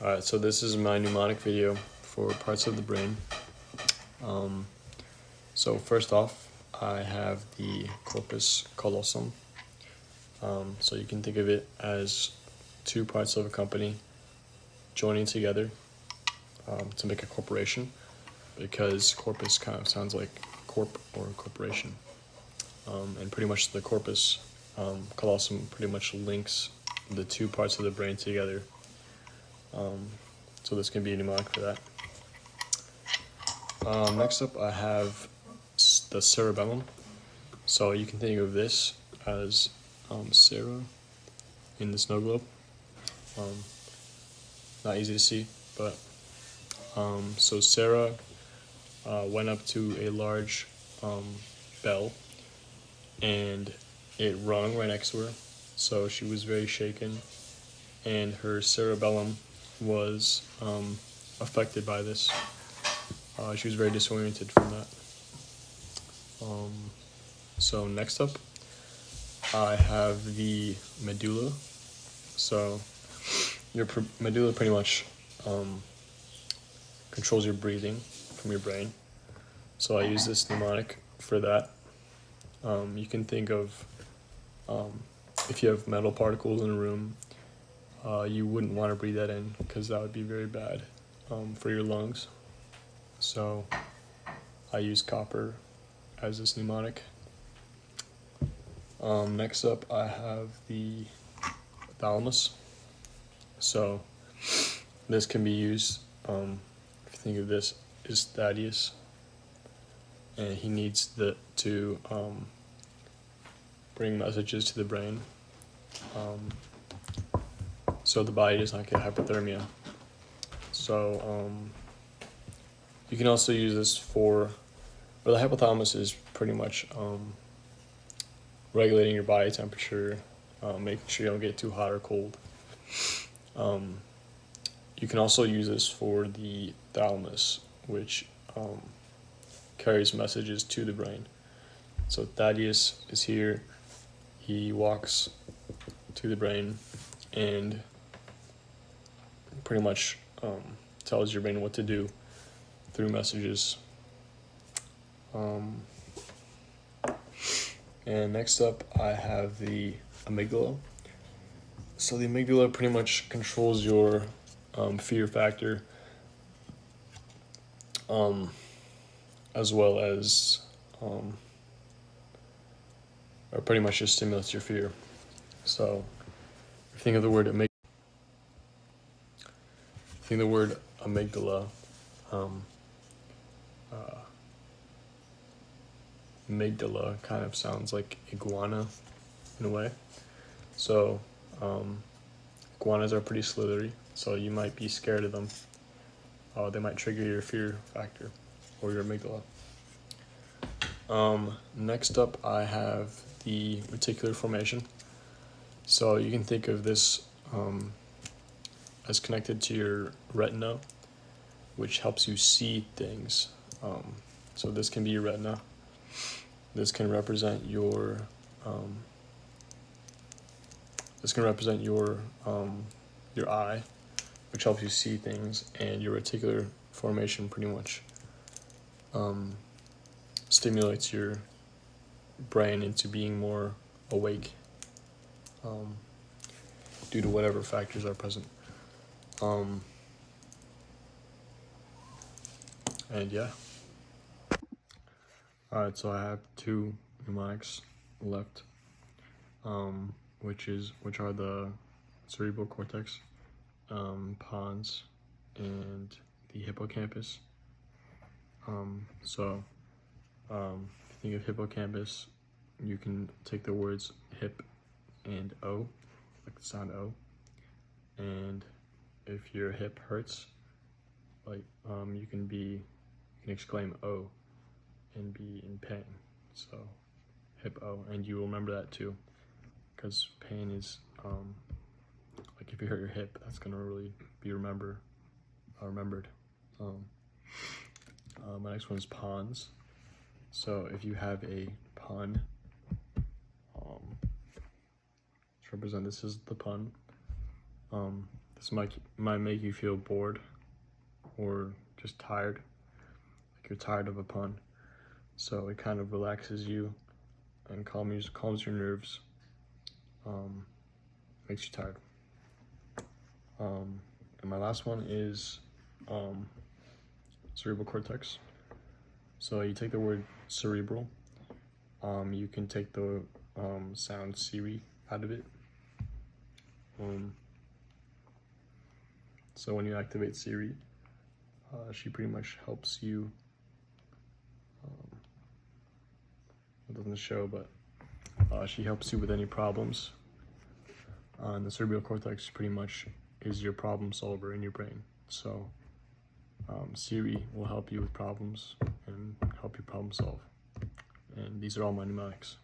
Alright, so this is my mnemonic video for parts of the brain. So first off, I have the corpus callosum. So you can think of it as two parts of a company joining together to make a corporation, because corpus kind of sounds like corp or corporation. And pretty much the corpus callosum pretty much links the two parts of the brain together. So this can be a mnemonic for that. Next up, I have the cerebellum. So you can think of this as Sarah in the snow globe. Not easy to see, but so Sarah went up to a large bell, and it rung right next to her. So she was very shaken, and her cerebellum was affected by this. She was very disoriented from that. So next up, I have the medulla. So your medulla pretty much controls your breathing from your brain. So I use this mnemonic for that. You can think of if you have metal particles in a room, you wouldn't want to breathe that in because that would be very bad for your lungs. So I use copper as this mnemonic. Next up, I have the thalamus. So this can be used, if you think of this as Thaddeus, and he needs to bring messages to the brain, so the body does not get hypothermia. So you can also use this for, the hypothalamus is pretty much regulating your body temperature, making sure you don't get too hot or cold. You can also use this for the thalamus, which carries messages to the brain. So Thaddeus is here, he walks to the brain and pretty much tells your brain what to do through messages. And next up, I have the amygdala. So the amygdala pretty much controls your fear factor, as well as, or pretty much just stimulates your fear. So if you think of the word amygdala, amygdala kind of sounds like iguana in a way. So iguanas are pretty slithery, so you might be scared of them. They might trigger your fear factor or your amygdala. Next up, I have the reticular formation. So you can think of this as connected to your retina, which helps you see things. So this can be your retina. This can represent your your eye, which helps you see things, and your reticular formation pretty much stimulates your brain into being more awake due to whatever factors are present. And yeah. Alright, so I have two mnemonics left, which are the cerebral cortex, pons, and the hippocampus. So if you think of hippocampus, you can take the words hip and O, like the sound O, and if your hip hurts, like you can exclaim O and be in pain. So hip O, and you remember that too, because pain is like if you hurt your hip, that's gonna really be remembered. My next one is pons. So if you have a pun, let's represent this as the pun. This might make you feel bored or just tired, like you're tired of a pun. So it kind of relaxes you and calms your nerves, makes you tired. And my last one is cerebral cortex. So you take the word cerebral, you can take the sound Siri out of it. So when you activate Siri, she pretty much helps you. It doesn't show, but she helps you with any problems. And the cerebral cortex pretty much is your problem solver in your brain. So Siri will help you with problems and help you problem solve. And these are all my mnemonics.